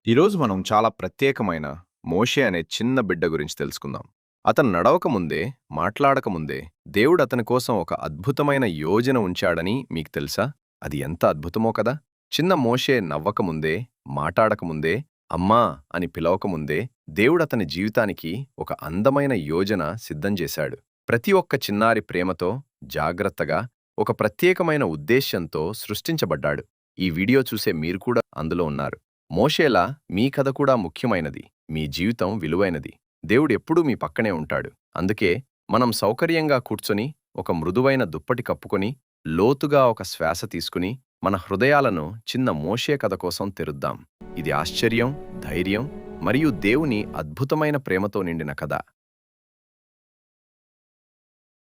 ఈరోజు మనం చాలా ప్రత్యేకమైన మోషే అనే చిన్న బిడ్డ గురించి తెలుసుకుందాం. అతను నడవకముందే, మాట్లాడకముందే దేవుడు అతని కోసం ఒక అద్భుతమైన యోజన ఉంచాడని మీకు తెలుసా? అది ఎంత అద్భుతమో కదా! చిన్న మోషే నవ్వకముందే, మాటాడకముందే, అమ్మా అని పిలవకముందే దేవుడతని జీవితానికి ఒక అందమైన యోజన సిద్ధం చేశాడు. ప్రతి ఒక్క చిన్నారి ప్రేమతో, జాగ్రత్తగా, ఒక ప్రత్యేకమైన ఉద్దేశ్యంతో సృష్టించబడ్డాడు. ఈ వీడియో చూసే మీరు కూడా అందులో ఉన్నారు. మోషేలా మీ కథ కూడా ముఖ్యమైనది. మీ జీవితం విలువైనది. దేవుడెప్పుడూ మీ పక్కనే ఉంటాడు. అందుకే మనం సౌకర్యంగా కూర్చొని, ఒక మృదువైన దుప్పటి కప్పుకొని, లోతుగా ఒక శ్వాస తీసుకుని, మన హృదయాలను చిన్న మోషే కథ కోసం తెరుద్దాం. ఇది ఆశ్చర్యం, ధైర్యం మరియు దేవుని అద్భుతమైన ప్రేమతో నిండిన కథ.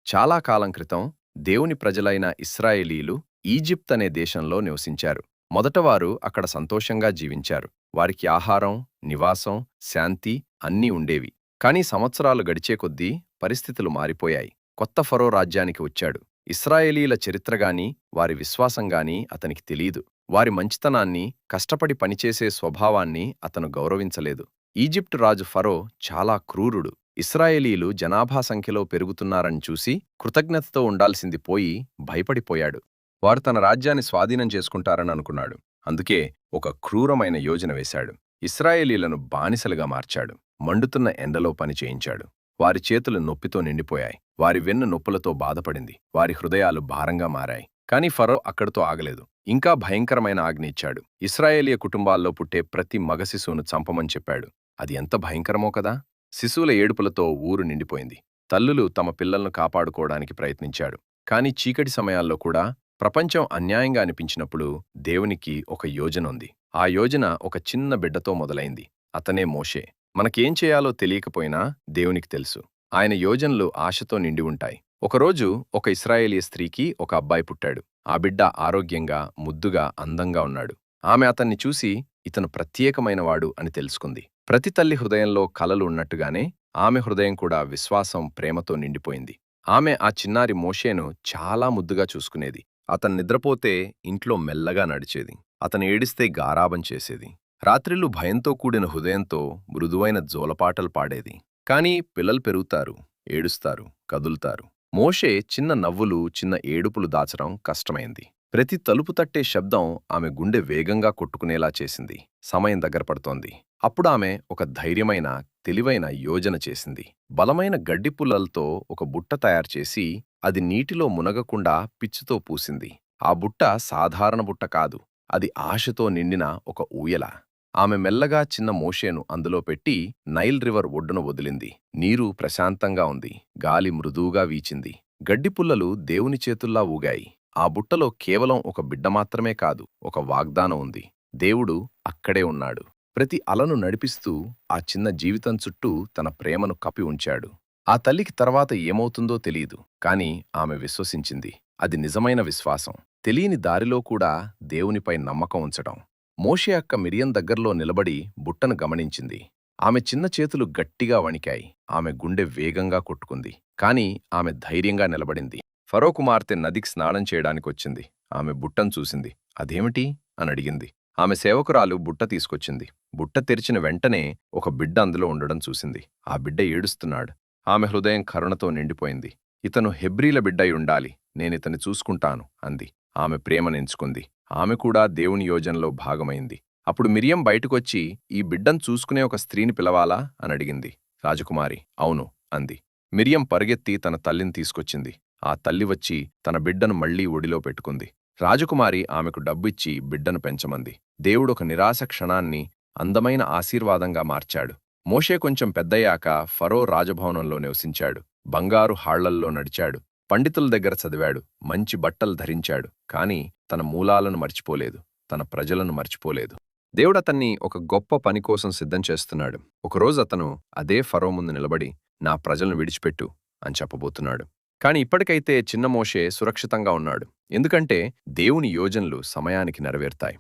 చాలా కాలం క్రితం దేవుని ప్రజలైన ఇశ్రాయేలీలు ఈజిప్ట్ అనే దేశంలో నివసించారు. మొదట వారు అక్కడ సంతోషంగా జీవించారు. వారికి ఆహారం, నివాసం, శాంతి అన్నీ ఉండేవి. కానీ సంవత్సరాలు గడిచే కొద్దీ పరిస్థితులు మారిపోయాయి. కొత్త ఫరో రాజ్యానికి వచ్చాడు. ఇశ్రాయేలీల చరిత్రగాని, వారి విశ్వాసంగాని అతనికి తెలీదు. వారి మంచితనాన్ని, కష్టపడి పనిచేసే స్వభావాన్ని అతను గౌరవించలేదు. ఈజిప్టు రాజు ఫరో చాలా క్రూరుడు. ఇశ్రాయేలీలు జనాభా సంఖ్యలో పెరుగుతున్నారని చూసి కృతజ్ఞతతో ఉండాల్సింది పోయి భయపడిపోయాడు. వారు తన రాజ్యాన్ని స్వాధీనం చేసుకుంటారని అనుకున్నాడు. అందుకే ఒక క్రూరమైన యోజన వేశాడు. ఇశ్రాయేలీలను బానిసలుగా మార్చాడు. మండుతున్న ఎండలో పని చేయించాడు. వారి చేతులు నొప్పితో నిండిపోయాయి. వారి వెన్ను నొప్పులతో బాధపడింది. వారి హృదయాలు భారంగా మారాయి. కాని ఫరో అక్కడితో ఆగలేదు. ఇంకా భయంకరమైన ఆజ్ఞ ఇచ్చాడు. ఇశ్రాయేలీయ కుటుంబాల్లో పుట్టే ప్రతి మగ శిశువును చంపమని చెప్పాడు. అది ఎంత భయంకరమో కదా! శిశువుల ఏడుపులతో ఊరు నిండిపోయింది. తల్లులు తమ పిల్లలను కాపాడుకోవడానికి ప్రయత్నించాడు. కాని చీకటి సమయాల్లో కూడా ప్రపంచం అన్యాయంగా అనిపించినప్పుడు దేవునికి ఒక యోజన ఉంది. ఆ యోజన ఒక చిన్న బిడ్డతో మొదలైంది. అతనే మోషే. మనకేం చేయాలో తెలియకపోయినా దేవునికి తెలుసు. ఆయన యోజనలు ఆశతో నిండి ఉంటాయి. ఒకరోజు ఒక ఇశ్రాయేలీయ స్త్రీకి ఒక అబ్బాయి పుట్టాడు. ఆ బిడ్డ ఆరోగ్యంగా, ముద్దుగా, అందంగా ఉన్నాడు. ఆమె అతన్ని చూసి ఇతను ప్రత్యేకమైనవాడు అని తెలుసుకుంది. ప్రతి తల్లి హృదయంలో కలలు ఉన్నట్టుగానే ఆమె హృదయం కూడా విశ్వాసం, ప్రేమతో నిండిపోయింది. ఆమె ఆ చిన్నారి మోషేను చాలా ముద్దుగా చూసుకునేది. అతను నిద్రపోతే ఇంట్లో మెల్లగా నడిచేది. అతను ఏడిస్తే గారాబం చేసేది. రాత్రిళ్ళు భయంతో కూడిన హృదయంతో మృదువైన జోలపాటలు పాడేది. కాని పిల్లలు పెరుగుతారు, ఏడుస్తారు, కదులుతారు. మోషే చిన్న నవ్వులు, చిన్న ఏడుపులు దాచడం కష్టమైంది. ప్రతి తలుపు తట్టే శబ్దం ఆమె గుండె వేగంగా కొట్టుకునేలా చేసింది. సమయం దగ్గర పడుతోంది. అప్పుడామె ఒక ధైర్యమైన, తెలివైన యోజన చేసింది. బలమైన గడ్డి పుల్లలతో ఒక బుట్ట తయారుచేసి అది నీటిలో మునగకుండా పిచ్చితో పూసింది. ఆ బుట్ట సాధారణ బుట్ట కాదు. అది ఆశతో నిండిన ఒక ఊయల. ఆమె మెల్లగా చిన్న మోషేను అందులో పెట్టి నైల్ రివర్ ఒడ్డున వదిలింది. నీరు ప్రశాంతంగా ఉంది. గాలి మృదువుగా వీచింది. గడ్డిపుల్లలు దేవుని చేతుల్లా ఊగాయి. ఆ బుట్టలో కేవలం ఒక బిడ్డ మాత్రమే కాదు, ఒక వాగ్దానం ఉంది. దేవుడు అక్కడే ఉన్నాడు. ప్రతి అలను నడిపిస్తూ ఆ చిన్న జీవితం చుట్టూ తన ప్రేమను కప్పి ఉంచాడు. ఆ తల్లికి తర్వాత ఏమవుతుందో తెలీదు. కాని ఆమె విశ్వసించింది. అది నిజమైన విశ్వాసం. తెలియని దారిలో కూడా దేవునిపై నమ్మకం ఉంచడం. మోషే అక్క మిరియం దగ్గర్లో నిలబడి బుట్టను గమనించింది. ఆమె చిన్న చేతులు గట్టిగా వణికాయి. ఆమె గుండె వేగంగా కొట్టుకుంది. కాని ఆమె ధైర్యంగా నిలబడింది. ఫరో కుమార్తె నదికి స్నానం చేయడానికొచ్చింది. ఆమె బుట్టను చూసింది. అదేమిటి అని అడిగింది. ఆమె సేవకురాలు బుట్ట తీసుకొచ్చింది. బుట్ట తెరిచిన వెంటనే ఒక బిడ్డ అందులో ఉండడం చూసింది. ఆ బిడ్డ ఏడుస్తున్నాడు. ఆమె హృదయం కరుణతో నిండిపోయింది. ఇతను హెబ్రీల బిడ్డై ఉండాలి, నేనితన్ని చూసుకుంటాను అంది. ఆమె ప్రేమనెంచుకుంది. ఆమె కూడా దేవుని యోజనలో భాగమైంది. అప్పుడు మిరియం బయటకొచ్చి ఈ బిడ్డను చూసుకునే ఒక స్త్రీని పిలవాలా అని అడిగింది. రాజకుమారి అవును అంది. మిరియం పరుగెత్తి తన తల్లిని తీసుకొచ్చింది. ఆ తల్లి వచ్చి తన బిడ్డను మళ్లీ ఒడిలో పెట్టుకుంది. రాజకుమారి ఆమెకు డబ్బిచ్చి బిడ్డను పెంచమంది. దేవుడొక నిరాశ క్షణాన్ని అందమైన ఆశీర్వాదంగా మార్చాడు. మోషే కొంచెం పెద్దయ్యాక ఫరో రాజభవనంలో నివసించాడు. బంగారు హాళ్లల్లో నడిచాడు. పండితుల దగ్గర చదివాడు. మంచి బట్టలు ధరించాడు. కాని తన మూలాలను మర్చిపోలేదు. తన ప్రజలను మర్చిపోలేదు. దేవుడతన్ని ఒక గొప్ప పని కోసం సిద్ధం చేస్తున్నాడు. ఒకరోజు అతను అదే ఫరో ముందు నిలబడి నా ప్రజలను విడిచిపెట్టు అని చెప్పబోతున్నాడు. కాని ఇప్పటికైతే చిన్న మోషే సురక్షితంగా ఉన్నాడు. ఎందుకంటే దేవుని యోజనలు సమయానికి నెరవేరుతాయి.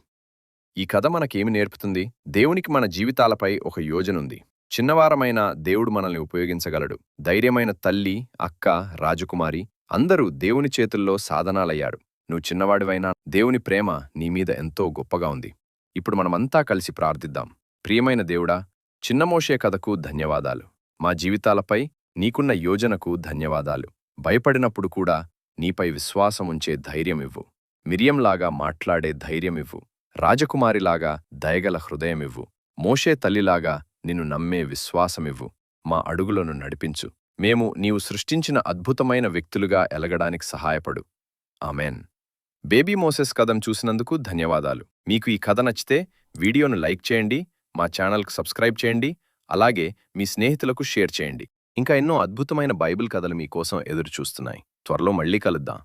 ఈ కథ మనకేమి నేర్పుతుంది? దేవునికి మన జీవితాలపై ఒక యోజనుంది. చిన్నవారమైన దేవుడు మనల్ని ఉపయోగించగలడు. ధైర్యమైన తల్లి, అక్క, రాజకుమారి అందరూ దేవుని చేతుల్లో సాధనాలయ్యారు. నువ్వు చిన్నవాడివైనా దేవుని ప్రేమ నీ మీద ఎంతో గొప్పగా ఉంది. ఇప్పుడు మనమంతా కలిసి ప్రార్థిద్దాం. ప్రియమైన దేవుడా, చిన్న మోషే కథకు ధన్యవాదాలు. మా జీవితాలపై నీకున్న యోజనకు ధన్యవాదాలు. భయపడినప్పుడు కూడా నీపై విశ్వాసముంచే ధైర్యమివ్వు. మిరియంలాగా మాట్లాడే ధైర్యమివ్వు. రాజకుమారిలాగా దయగల హృదయమివ్వు. మోషే తల్లిలాగా నిన్ను నమ్మే విశ్వాసమివ్వు. మా అడుగులను నడిపించు. మేము నీవు సృష్టించిన అద్భుతమైన వ్యక్తులుగా ఎలగడానికి సహాయపడు. ఆమెన్. బేబీ మోసెస్ కథను చూసినందుకు ధన్యవాదాలు. మీకు ఈ కథ నచ్చితే వీడియోను లైక్ చేయండి, మా ఛానల్కు సబ్స్క్రైబ్ చేయండి, అలాగే మీ స్నేహితులకు షేర్ చేయండి. ఇంకా ఎన్నో అద్భుతమైన బైబిల్ కథలు మీకోసం ఎదురుచూస్తున్నాయి. త్వరలో మళ్ళీ కలుద్దాం.